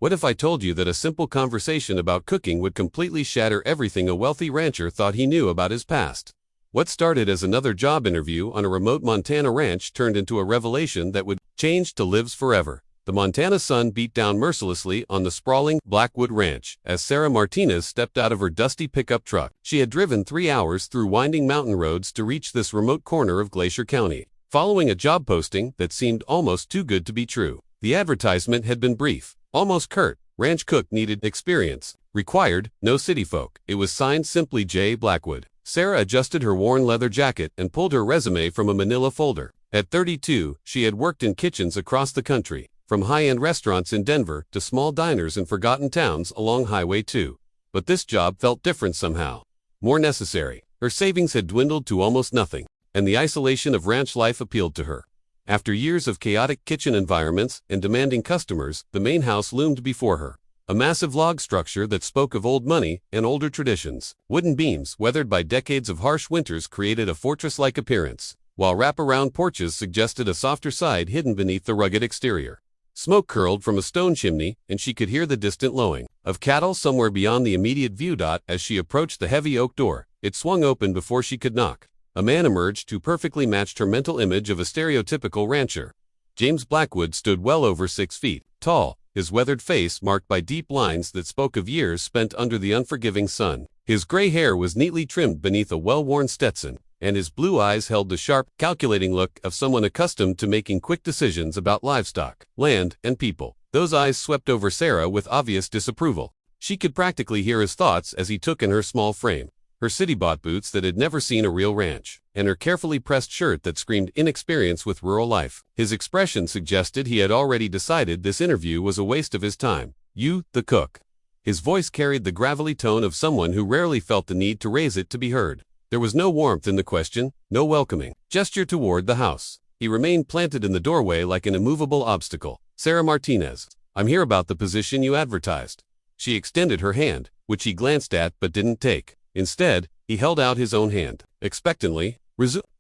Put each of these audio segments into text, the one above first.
What if I told you that a simple conversation about cooking would completely shatter everything a wealthy rancher thought he knew about his past? What started as another job interview on a remote Montana ranch turned into a revelation that would change to lives forever. The Montana sun beat down mercilessly on the sprawling Blackwood Ranch as Sarah Martinez stepped out of her dusty pickup truck. She had driven 3 hours through winding mountain roads to reach this remote corner of Glacier County, following a job posting that seemed almost too good to be true. The advertisement had been brief, almost curt. Ranch cook needed experience. Required, no city folk. It was signed simply J. Blackwood. Sarah adjusted her worn leather jacket and pulled her resume from a manila folder. At 32, she had worked in kitchens across the country, from high-end restaurants in Denver to small diners in forgotten towns along Highway 2. But this job felt different somehow. More necessary. Her savings had dwindled to almost nothing, and the isolation of ranch life appealed to her. After years of chaotic kitchen environments and demanding customers, the main house loomed before her. A massive log structure that spoke of old money and older traditions. Wooden beams, weathered by decades of harsh winters, created a fortress-like appearance, while wrap-around porches suggested a softer side hidden beneath the rugged exterior. Smoke curled from a stone chimney, and she could hear the distant lowing of cattle somewhere beyond the immediate view. As she approached the heavy oak door, it swung open before she could knock. A man emerged who perfectly matched her mental image of a stereotypical rancher. James Blackwood stood well over 6 feet tall, his weathered face marked by deep lines that spoke of years spent under the unforgiving sun. His gray hair was neatly trimmed beneath a well-worn Stetson, and his blue eyes held the sharp, calculating look of someone accustomed to making quick decisions about livestock, land, and people. Those eyes swept over Sarah with obvious disapproval. She could practically hear his thoughts as he took in her small frame, her city-bought boots that had never seen a real ranch, and her carefully pressed shirt that screamed inexperience with rural life. His expression suggested he had already decided this interview was a waste of his time. "You, the cook." His voice carried the gravelly tone of someone who rarely felt the need to raise it to be heard. There was no warmth in the question, no welcoming gesture toward the house. He remained planted in the doorway like an immovable obstacle. "Sarah Martinez, I'm here about the position you advertised." She extended her hand, which he glanced at but didn't take. Instead, he held out his own hand. Expectantly,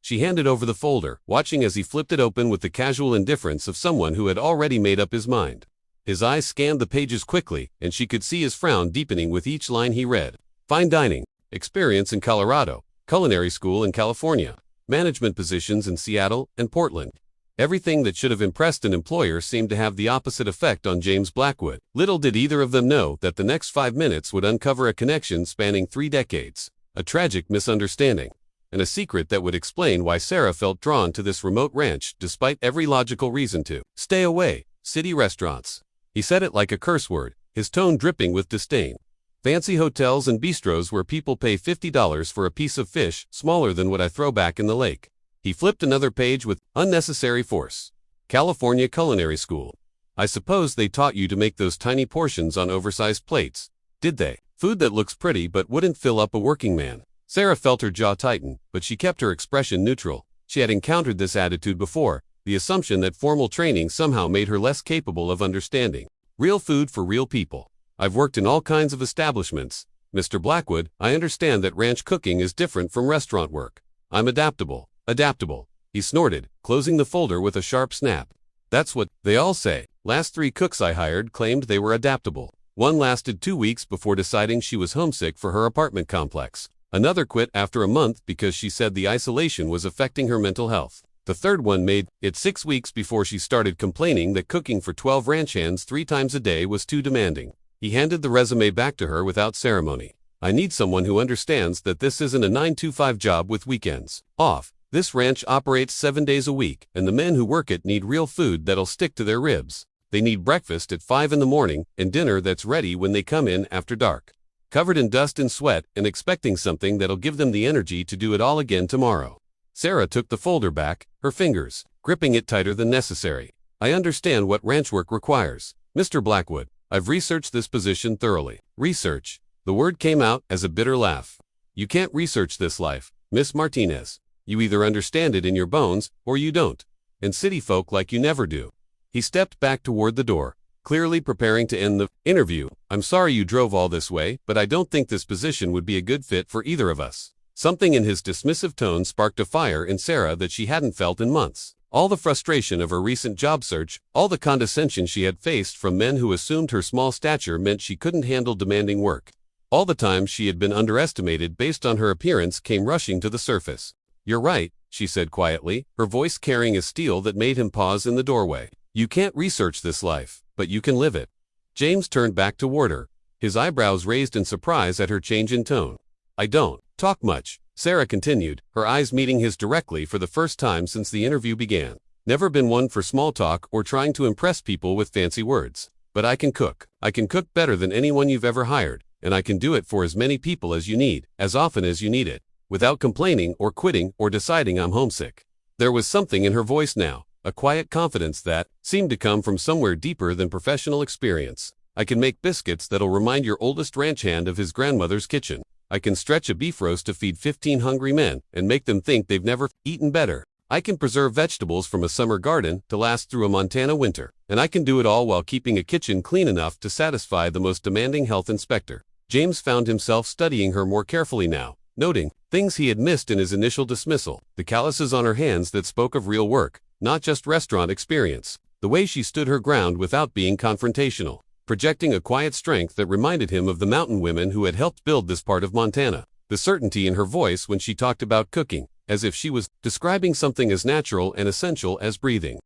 she handed over the folder, watching as he flipped it open with the casual indifference of someone who had already made up his mind. His eyes scanned the pages quickly, and she could see his frown deepening with each line he read. Fine dining, experience in Colorado, culinary school in California, management positions in Seattle and Portland. Everything that should have impressed an employer seemed to have the opposite effect on James Blackwood. Little did either of them know that the next 5 minutes would uncover a connection spanning 3 decades, a tragic misunderstanding, and a secret that would explain why Sarah felt drawn to this remote ranch despite every logical reason to stay away. City restaurants. He said it like a curse word, his tone dripping with disdain. Fancy hotels and bistros where people pay $50 for a piece of fish smaller than what I throw back in the lake. He flipped another page with unnecessary force. California Culinary School. I suppose they taught you to make those tiny portions on oversized plates, did they? Food that looks pretty but wouldn't fill up a working man. Sarah felt her jaw tighten, but she kept her expression neutral. She had encountered this attitude before, the assumption that formal training somehow made her less capable of understanding. Real food for real people. I've worked in all kinds of establishments. Mr. Blackwood, I understand that ranch cooking is different from restaurant work. I'm adaptable. Adaptable, he snorted, closing the folder with a sharp snap. That's what they all say. Last 3 cooks I hired claimed they were adaptable. One lasted 2 weeks before deciding she was homesick for her apartment complex. Another quit after a month because she said the isolation was affecting her mental health. The third one made it 6 weeks before she started complaining that cooking for 12 ranch hands 3 times a day was too demanding. He handed the resume back to her without ceremony. I need someone who understands that this isn't a 9-to-5 job with weekends off. This ranch operates 7 days a week, and the men who work it need real food that'll stick to their ribs. They need breakfast at 5 in the morning and dinner that's ready when they come in after dark, covered in dust and sweat and expecting something that'll give them the energy to do it all again tomorrow. Sarah took the folder back, her fingers gripping it tighter than necessary. I understand what ranch work requires, Mr. Blackwood. I've researched this position thoroughly. Research. The word came out as a bitter laugh. You can't research this life, Miss Martinez. You either understand it in your bones, or you don't. And city folk like you never do. He stepped back toward the door, clearly preparing to end the interview. I'm sorry you drove all this way, but I don't think this position would be a good fit for either of us. Something in his dismissive tone sparked a fire in Sarah that she hadn't felt in months. All the frustration of her recent job search, all the condescension she had faced from men who assumed her small stature meant she couldn't handle demanding work. All the times she had been underestimated based on her appearance came rushing to the surface. "You're right," she said quietly, her voice carrying a steel that made him pause in the doorway. "You can't research this life, but you can live it." James turned back toward her, his eyebrows raised in surprise at her change in tone. "I don't talk much," Sarah continued, her eyes meeting his directly for the first time since the interview began. "Never been one for small talk or trying to impress people with fancy words. But I can cook. I can cook better than anyone you've ever hired, and I can do it for as many people as you need, as often as you need it, without complaining or quitting or deciding I'm homesick." There was something in her voice now, a quiet confidence that seemed to come from somewhere deeper than professional experience. "I can make biscuits that'll remind your oldest ranch hand of his grandmother's kitchen. I can stretch a beef roast to feed 15 hungry men and make them think they've never eaten better. I can preserve vegetables from a summer garden to last through a Montana winter, and I can do it all while keeping a kitchen clean enough to satisfy the most demanding health inspector." James found himself studying her more carefully now, noting things he had missed in his initial dismissal, the calluses on her hands that spoke of real work, not just restaurant experience, the way she stood her ground without being confrontational, projecting a quiet strength that reminded him of the mountain women who had helped build this part of Montana, the certainty in her voice when she talked about cooking, as if she was describing something as natural and essential as breathing.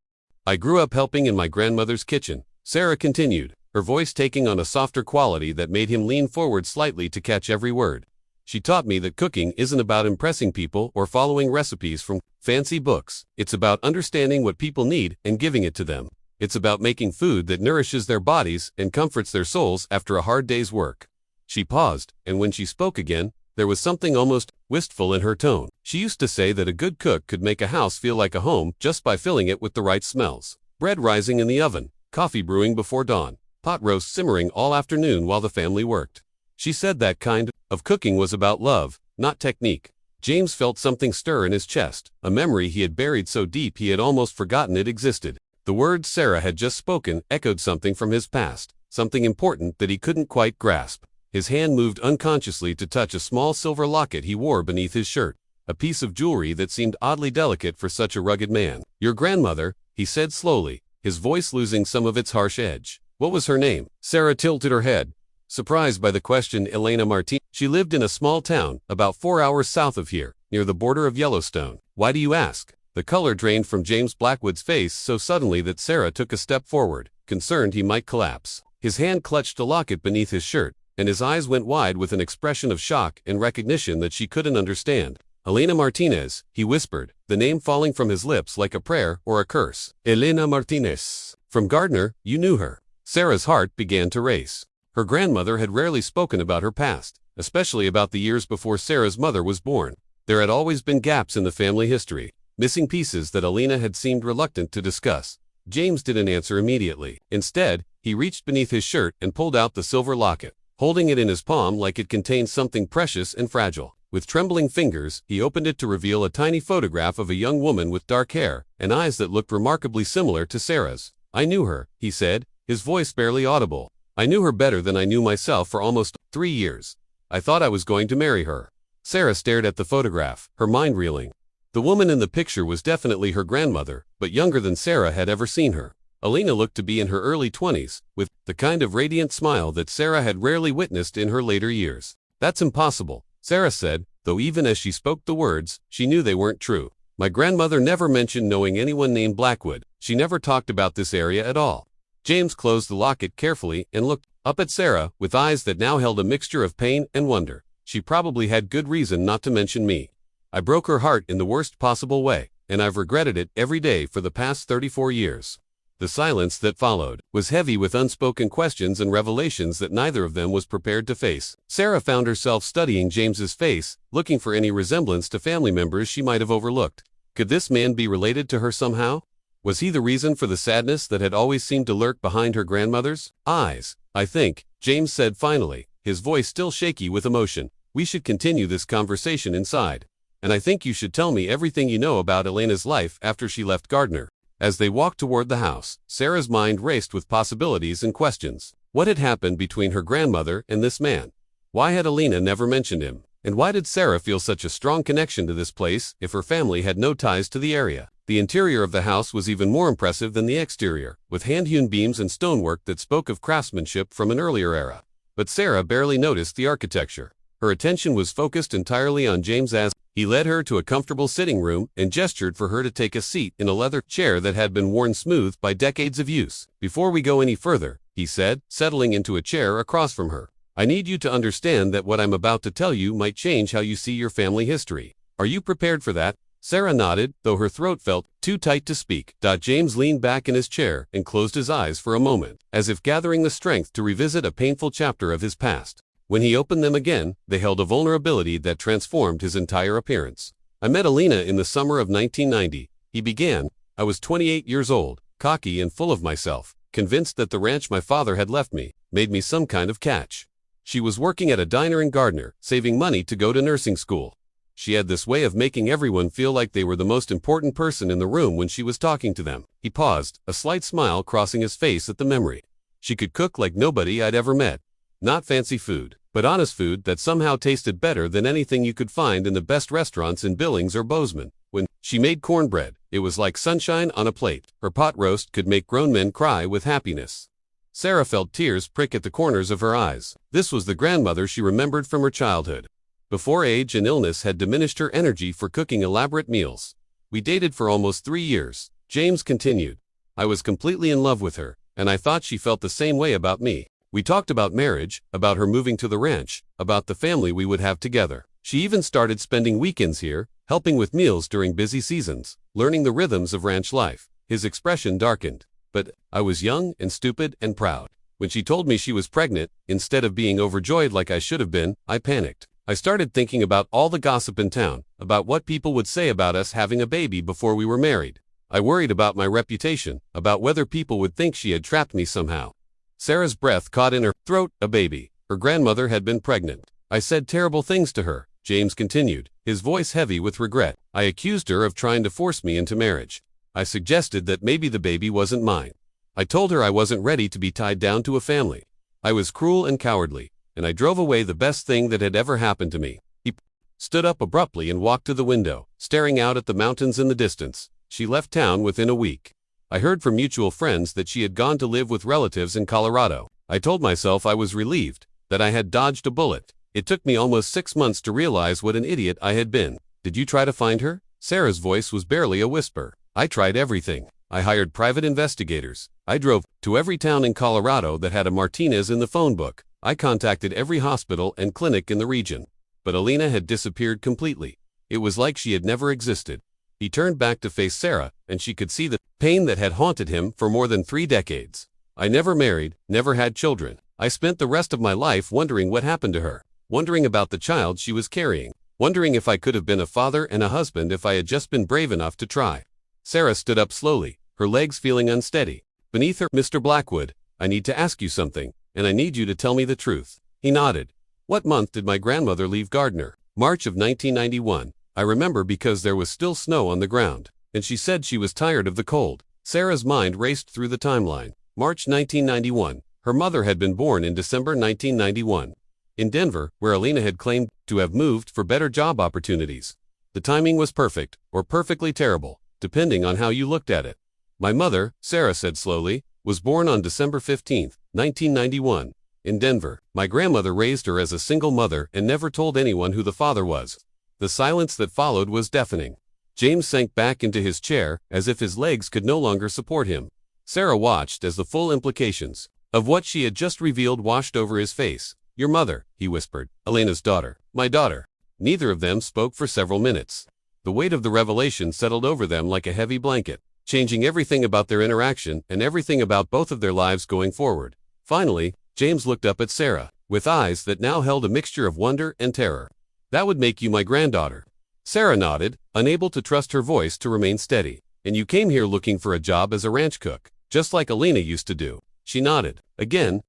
"I grew up helping in my grandmother's kitchen," Sarah continued, her voice taking on a softer quality that made him lean forward slightly to catch every word. "She taught me that cooking isn't about impressing people or following recipes from fancy books. It's about understanding what people need and giving it to them. It's about making food that nourishes their bodies and comforts their souls after a hard day's work." She paused, and when she spoke again, there was something almost wistful in her tone. She used to say that a good cook could make a house feel like a home just by filling it with the right smells. Bread rising in the oven, coffee brewing before dawn, pot roast simmering all afternoon while the family worked. She said that kind of cooking was about love, not technique. James felt something stir in his chest, a memory he had buried so deep he had almost forgotten it existed. The words Sarah had just spoken echoed something from his past, something important that he couldn't quite grasp. His hand moved unconsciously to touch a small silver locket he wore beneath his shirt, a piece of jewelry that seemed oddly delicate for such a rugged man. "Your grandmother," he said slowly, his voice losing some of its harsh edge. "What was her name?" Sarah tilted her head, surprised by the question. "Elena Martinez. She lived in a small town, about 4 hours south of here, near the border of Yellowstone." "Why do you ask?" The color drained from James Blackwood's face so suddenly that Sarah took a step forward, concerned he might collapse. His hand clutched a locket beneath his shirt, and his eyes went wide with an expression of shock and recognition that she couldn't understand. "Elena Martinez," he whispered, the name falling from his lips like a prayer or a curse. "Elena Martinez. From Gardner, you knew her." Sarah's heart began to race. Her grandmother had rarely spoken about her past, especially about the years before Sarah's mother was born. There had always been gaps in the family history, missing pieces that Elena had seemed reluctant to discuss. James didn't answer immediately. Instead, he reached beneath his shirt and pulled out the silver locket, holding it in his palm like it contained something precious and fragile. With trembling fingers, he opened it to reveal a tiny photograph of a young woman with dark hair and eyes that looked remarkably similar to Sarah's. "I knew her," he said, his voice barely audible. "I knew her better than I knew myself for almost 3 years. I thought I was going to marry her." Sarah stared at the photograph, her mind reeling. The woman in the picture was definitely her grandmother, but younger than Sarah had ever seen her. Elena looked to be in her early 20s, with the kind of radiant smile that Sarah had rarely witnessed in her later years. "That's impossible," Sarah said, though even as she spoke the words, she knew they weren't true. "My grandmother never mentioned knowing anyone named Blackwood. She never talked about this area at all." James closed the locket carefully and looked up at Sarah with eyes that now held a mixture of pain and wonder. "She probably had good reason not to mention me. I broke her heart in the worst possible way, and I've regretted it every day for the past 34 years. The silence that followed was heavy with unspoken questions and revelations that neither of them was prepared to face. Sarah found herself studying James's face, looking for any resemblance to family members she might have overlooked. Could this man be related to her somehow? Was he the reason for the sadness that had always seemed to lurk behind her grandmother's eyes? "I think," James said finally, his voice still shaky with emotion, "we should continue this conversation inside. And I think you should tell me everything you know about Elena's life after she left Gardner." As they walked toward the house, Sarah's mind raced with possibilities and questions. What had happened between her grandmother and this man? Why had Elena never mentioned him? And why did Sarah feel such a strong connection to this place if her family had no ties to the area? The interior of the house was even more impressive than the exterior, with hand-hewn beams and stonework that spoke of craftsmanship from an earlier era. But Sarah barely noticed the architecture. Her attention was focused entirely on James as he led her to a comfortable sitting room and gestured for her to take a seat in a leather chair that had been worn smooth by decades of use. "Before we go any further," he said, settling into a chair across from her, "I need you to understand that what I'm about to tell you might change how you see your family history. Are you prepared for that?" Sarah nodded, though her throat felt too tight to speak. James leaned back in his chair and closed his eyes for a moment, as if gathering the strength to revisit a painful chapter of his past. When he opened them again, they held a vulnerability that transformed his entire appearance. "I met Alina in the summer of 1990, he began. "I was 28 years old, cocky and full of myself, convinced that the ranch my father had left me made me some kind of catch. She was working at a diner in Gardner, saving money to go to nursing school. She had this way of making everyone feel like they were the most important person in the room when she was talking to them." He paused, a slight smile crossing his face at the memory. "She could cook like nobody I'd ever met. Not fancy food, but honest food that somehow tasted better than anything you could find in the best restaurants in Billings or Bozeman. When she made cornbread, it was like sunshine on a plate. Her pot roast could make grown men cry with happiness." Sarah felt tears prick at the corners of her eyes. This was the grandmother she remembered from her childhood, before age and illness had diminished her energy for cooking elaborate meals. "We dated for almost 3 years," James continued. "I was completely in love with her, and I thought she felt the same way about me. We talked about marriage, about her moving to the ranch, about the family we would have together. She even started spending weekends here, helping with meals during busy seasons, learning the rhythms of ranch life." His expression darkened. "But I was young and stupid and proud. When she told me she was pregnant, instead of being overjoyed like I should have been, I panicked. I started thinking about all the gossip in town, about what people would say about us having a baby before we were married. I worried about my reputation, about whether people would think she had trapped me somehow." Sarah's breath caught in her throat. A baby. Her grandmother had been pregnant. "I said terrible things to her," James continued, his voice heavy with regret. "I accused her of trying to force me into marriage. I suggested that maybe the baby wasn't mine. I told her I wasn't ready to be tied down to a family. I was cruel and cowardly, and I drove away the best thing that had ever happened to me." He stood up abruptly and walked to the window, staring out at the mountains in the distance. "She left town within a week. I heard from mutual friends that she had gone to live with relatives in Colorado. I told myself I was relieved, that I had dodged a bullet. It took me almost 6 months to realize what an idiot I had been." "Did you try to find her?" Sarah's voice was barely a whisper. "I tried everything. I hired private investigators. I drove to every town in Colorado that had a Martinez in the phone book. I contacted every hospital and clinic in the region. But Alina had disappeared completely. It was like she had never existed." He turned back to face Sarah, and she could see the pain that had haunted him for more than 3 decades. "I never married, never had children. I spent the rest of my life wondering what happened to her, wondering about the child she was carrying, wondering if I could have been a father and a husband if I had just been brave enough to try." Sarah stood up slowly, her legs feeling unsteady. Beneath her, "Mr. Blackwood, I need to ask you something, and I need you to tell me the truth." He nodded. "What month did my grandmother leave Gardner?" "March of 1991. I remember because there was still snow on the ground, and she said she was tired of the cold." Sarah's mind raced through the timeline. March 1991. Her mother had been born in December 1991. In Denver, where Alina had claimed to have moved for better job opportunities. The timing was perfect, or perfectly terrible, depending on how you looked at it. "My mother," Sarah said slowly, "was born on December 15, 1991, in Denver. My grandmother raised her as a single mother and never told anyone who the father was." The silence that followed was deafening. James sank back into his chair, as if his legs could no longer support him. Sarah watched as the full implications of what she had just revealed washed over his face. "Your mother," he whispered. "Alina's daughter." "My daughter." Neither of them spoke for several minutes. The weight of the revelation settled over them like a heavy blanket, changing everything about their interaction and everything about both of their lives going forward. Finally, James looked up at Sarah, with eyes that now held a mixture of wonder and terror. "That would make you my granddaughter." Sarah nodded, unable to trust her voice to remain steady. "And you came here looking for a job as a ranch cook, just like Alina used to do." She nodded. Again,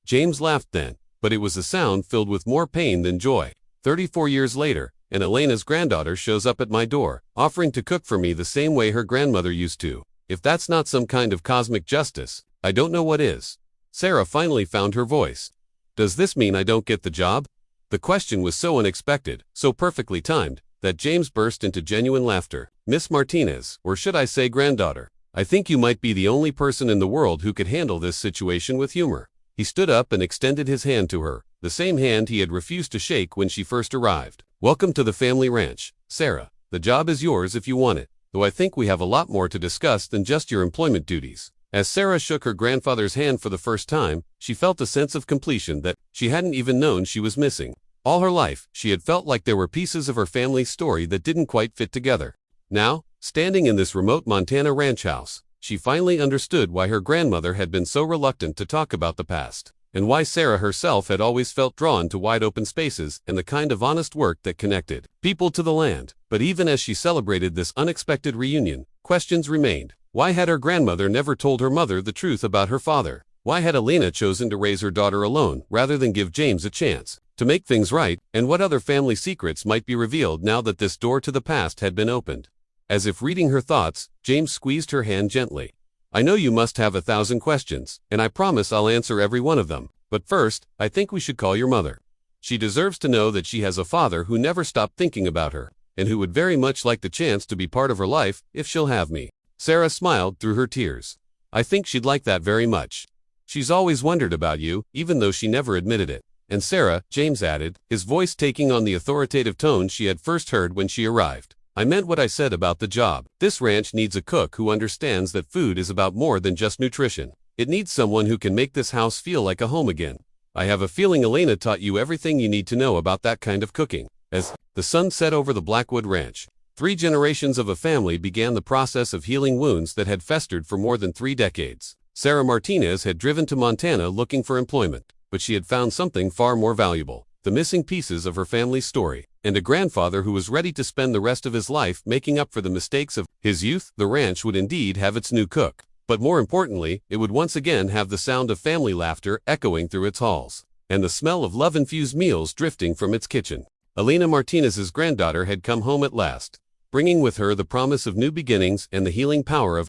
James laughed then, but it was a sound filled with more pain than joy. 34 years later, and Elena's granddaughter shows up at my door, offering to cook for me the same way her grandmother used to. If that's not some kind of cosmic justice, I don't know what is." Sarah finally found her voice. "Does this mean I don't get the job?" The question was so unexpected, so perfectly timed, that James burst into genuine laughter. Miss Martinez, or should I say granddaughter, I think you might be the only person in the world who could handle this situation with humor. He stood up and extended his hand to her, the same hand he had refused to shake when she first arrived. Welcome to the family ranch, Sarah. The job is yours if you want it, though I think we have a lot more to discuss than just your employment duties. As Sarah shook her grandfather's hand for the first time, she felt a sense of completion that she hadn't even known she was missing. All her life, she had felt like there were pieces of her family's story that didn't quite fit together. Now, standing in this remote Montana ranch house, she finally understood why her grandmother had been so reluctant to talk about the past, and why Sarah herself had always felt drawn to wide open spaces and the kind of honest work that connected people to the land. But even as she celebrated this unexpected reunion, questions remained. Why had her grandmother never told her mother the truth about her father? Why had Elena chosen to raise her daughter alone rather than give James a chance to make things right? And what other family secrets might be revealed now that this door to the past had been opened? As if reading her thoughts, James squeezed her hand gently. I know you must have 1,000 questions, and I promise I'll answer every one of them. But first, I think we should call your mother. She deserves to know that she has a father who never stopped thinking about her, and who would very much like the chance to be part of her life if she'll have me. Sarah smiled through her tears. I think she'd like that very much. She's always wondered about you, even though she never admitted it. And Sarah, James added, his voice taking on the authoritative tone she had first heard when she arrived. I meant what I said about the job. This ranch needs a cook who understands that food is about more than just nutrition. It needs someone who can make this house feel like a home again. I have a feeling Elena taught you everything you need to know about that kind of cooking. As the sun set over the Blackwood Ranch, 3 generations of a family began the process of healing wounds that had festered for more than 3 decades. Sarah Martinez had driven to Montana looking for employment, but she had found something far more valuable: the missing pieces of her family's story, and a grandfather who was ready to spend the rest of his life making up for the mistakes of his youth. The ranch would indeed have its new cook, but more importantly, it would once again have the sound of family laughter echoing through its halls, and the smell of love-infused meals drifting from its kitchen. Elena Martinez's granddaughter had come home at last, bringing with her the promise of new beginnings and the healing power of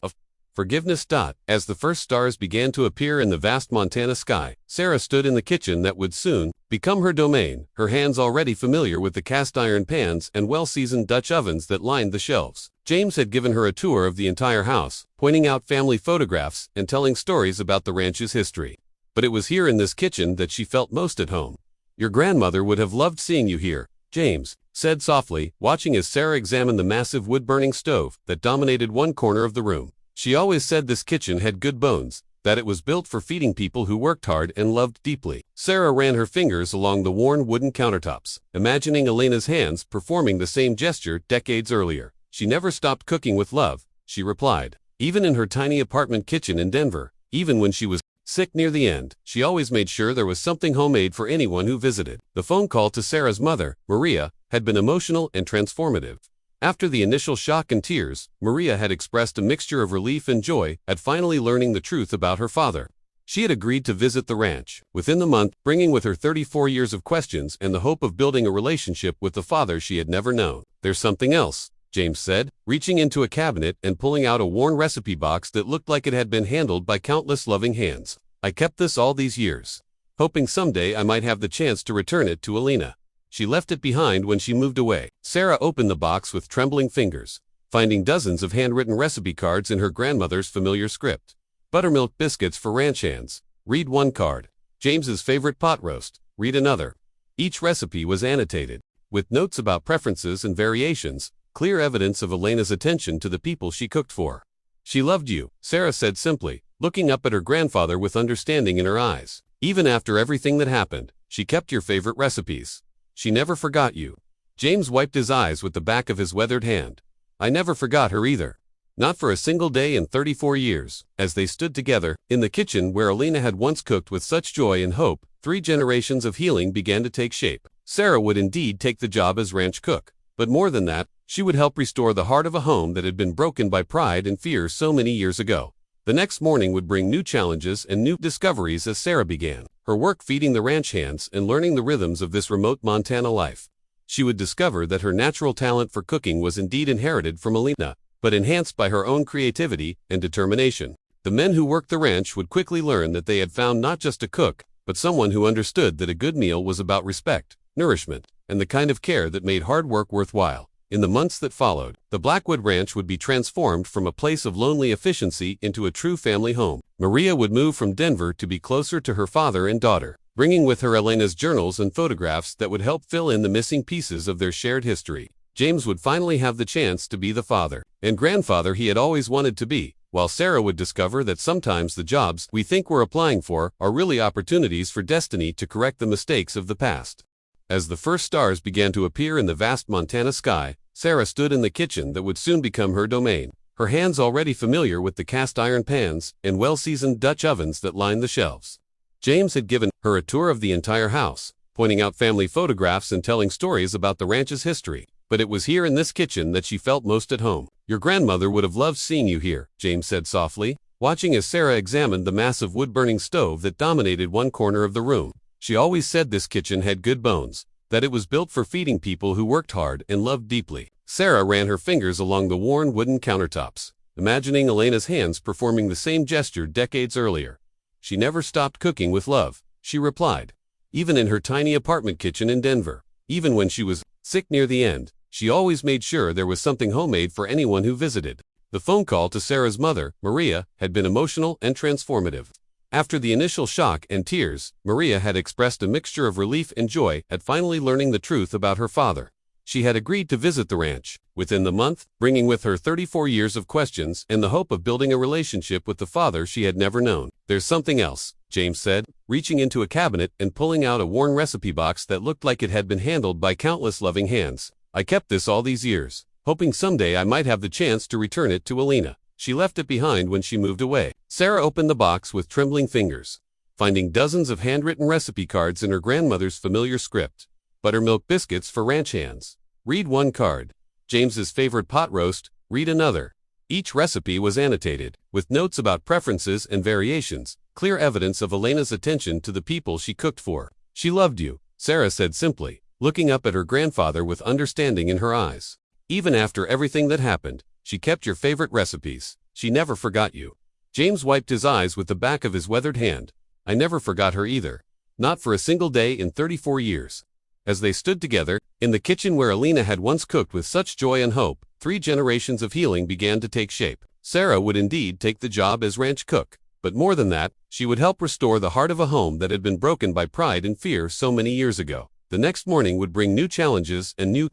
forgiveness. As the first stars began to appear in the vast Montana sky, Sarah stood in the kitchen that would soon become her domain, her hands already familiar with the cast-iron pans and well-seasoned Dutch ovens that lined the shelves. James had given her a tour of the entire house, pointing out family photographs and telling stories about the ranch's history. But it was here in this kitchen that she felt most at home. Your grandmother would have loved seeing you here, James said softly, watching as Sarah examined the massive wood-burning stove that dominated one corner of the room. She always said this kitchen had good bones, that it was built for feeding people who worked hard and loved deeply. Sarah ran her fingers along the worn wooden countertops, imagining Elena's hands performing the same gesture decades earlier. She never stopped cooking with love, she replied. Even in her tiny apartment kitchen in Denver, even when she was sick near the end, she always made sure there was something homemade for anyone who visited. The phone call to Sarah's mother, Maria, had been emotional and transformative. After the initial shock and tears, Maria had expressed a mixture of relief and joy at finally learning the truth about her father. She had agreed to visit the ranch within the month, bringing with her 34 years of questions and the hope of building a relationship with the father she had never known. There's something else, James said, reaching into a cabinet and pulling out a worn recipe box that looked like it had been handled by countless loving hands. I kept this all these years, hoping someday I might have the chance to return it to Elena. She left it behind when she moved away. Sarah opened the box with trembling fingers, finding dozens of handwritten recipe cards in her grandmother's familiar script. Buttermilk biscuits for ranch hands. Read one card. James's favorite pot roast. Read another. Each recipe was annotated, with notes about preferences and variations, clear evidence of Elena's attention to the people she cooked for. She loved you, Sarah said simply, looking up at her grandfather with understanding in her eyes. Even after everything that happened, she kept your favorite recipes. She never forgot you. James wiped his eyes with the back of his weathered hand. I never forgot her either. Not for a single day in 34 years. As they stood together, in the kitchen where Elena had once cooked with such joy and hope, 3 generations of healing began to take shape. Sarah would indeed take the job as ranch cook. But more than that, she would help restore the heart of a home that had been broken by pride and fear so many years ago. The next morning would bring new challenges and new discoveries as Sarah began her work feeding the ranch hands and learning the rhythms of this remote Montana life. She would discover that her natural talent for cooking was indeed inherited from Elena, but enhanced by her own creativity and determination. The men who worked the ranch would quickly learn that they had found not just a cook, but someone who understood that a good meal was about respect, nourishment, and the kind of care that made hard work worthwhile. In the months that followed, the Blackwood Ranch would be transformed from a place of lonely efficiency into a true family home. Maria would move from Denver to be closer to her father and daughter, bringing with her Elena's journals and photographs that would help fill in the missing pieces of their shared history. James would finally have the chance to be the father and grandfather he had always wanted to be, while Sarah would discover that sometimes the jobs we think we're applying for are really opportunities for destiny to correct the mistakes of the past. As the first stars began to appear in the vast Montana sky, Sarah stood in the kitchen that would soon become her domain, her hands already familiar with the cast iron pans and well-seasoned Dutch ovens that lined the shelves. James had given her a tour of the entire house, pointing out family photographs and telling stories about the ranch's history. But it was here in this kitchen that she felt most at home. "Your grandmother would have loved seeing you here," James said softly, watching as Sarah examined the massive wood-burning stove that dominated one corner of the room. "She always said this kitchen had good bones, that it was built for feeding people who worked hard and loved deeply." Sarah ran her fingers along the worn wooden countertops, imagining Elena's hands performing the same gesture decades earlier. "She never stopped cooking with love," she replied. "Even in her tiny apartment kitchen in Denver. Even when she was sick near the end, she always made sure there was something homemade for anyone who visited." The phone call to Sarah's mother, Maria, had been emotional and transformative. After the initial shock and tears, Maria had expressed a mixture of relief and joy at finally learning the truth about her father. She had agreed to visit the ranch within the month, bringing with her 34 years of questions and the hope of building a relationship with the father she had never known. "There's something else," James said, reaching into a cabinet and pulling out a worn recipe box that looked like it had been handled by countless loving hands. "I kept this all these years, hoping someday I might have the chance to return it to Elena. She left it behind when she moved away." Sarah opened the box with trembling fingers, finding dozens of handwritten recipe cards in her grandmother's familiar script. "Buttermilk biscuits for ranch hands." Read one card. "James's favorite pot roast." Read another. Each recipe was annotated, with notes about preferences and variations, clear evidence of Elena's attention to the people she cooked for. "She loved you," Sarah said simply, looking up at her grandfather with understanding in her eyes. "Even after everything that happened, she kept your favorite recipes. She never forgot you." James wiped his eyes with the back of his weathered hand. "I never forgot her either. Not for a single day in 34 years. As they stood together, in the kitchen where Elena had once cooked with such joy and hope, 3 generations of healing began to take shape. Sarah would indeed take the job as ranch cook, but more than that, she would help restore the heart of a home that had been broken by pride and fear so many years ago. The next morning would bring new challenges and new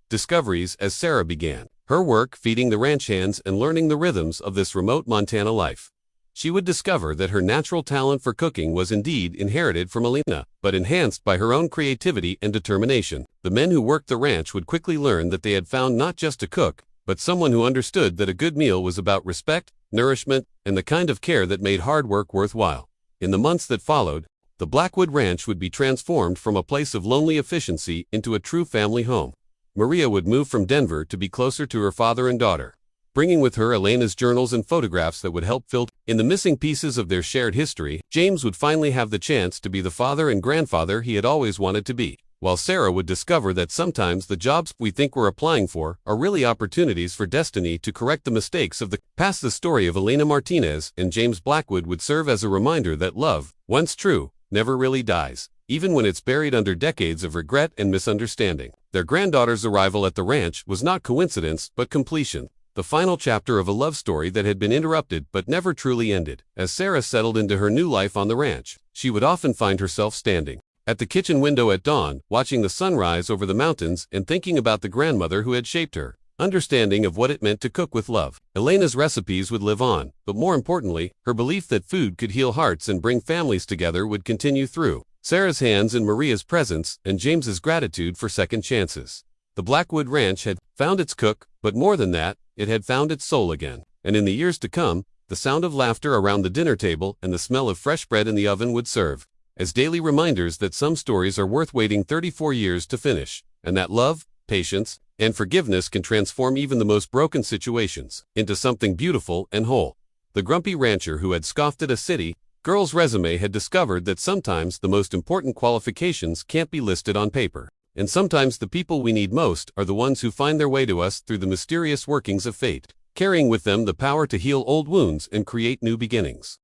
discoveries as Sarah began her work feeding the ranch hands and learning the rhythms of this remote Montana life. She would discover that her natural talent for cooking was indeed inherited from Elena, but enhanced by her own creativity and determination. The men who worked the ranch would quickly learn that they had found not just a cook, but someone who understood that a good meal was about respect, nourishment, and the kind of care that made hard work worthwhile. In the months that followed, the Blackwood Ranch would be transformed from a place of lonely efficiency into a true family home. Maria would move from Denver to be closer to her father and daughter, bringing with her Elena's journals and photographs that would help fill in the missing pieces of their shared history. James would finally have the chance to be the father and grandfather he had always wanted to be, while Sarah would discover that sometimes the jobs we think we're applying for are really opportunities for destiny to correct the mistakes of the past. The story of Elena Martinez and James Blackwood would serve as a reminder that love, once true, never really dies, even when it's buried under decades of regret and misunderstanding. Their granddaughter's arrival at the ranch was not coincidence but completion, the final chapter of a love story that had been interrupted but never truly ended. As Sarah settled into her new life on the ranch, she would often find herself standing at the kitchen window at dawn, watching the sunrise over the mountains and thinking about the grandmother who had shaped her, understanding of what it meant to cook with love. Elena's recipes would live on, but more importantly, her belief that food could heal hearts and bring families together would continue through Sarah's hands in Maria's presence and James's gratitude for second chances. The Blackwood Ranch had found its cook, but more than that, it had found its soul again. And in the years to come, the sound of laughter around the dinner table and the smell of fresh bread in the oven would serve as daily reminders that some stories are worth waiting 34 years to finish, and that love, patience, and forgiveness can transform even the most broken situations into something beautiful and whole. The grumpy rancher who had scoffed at a city girl's resume had discovered that sometimes the most important qualifications can't be listed on paper, and sometimes the people we need most are the ones who find their way to us through the mysterious workings of fate, carrying with them the power to heal old wounds and create new beginnings.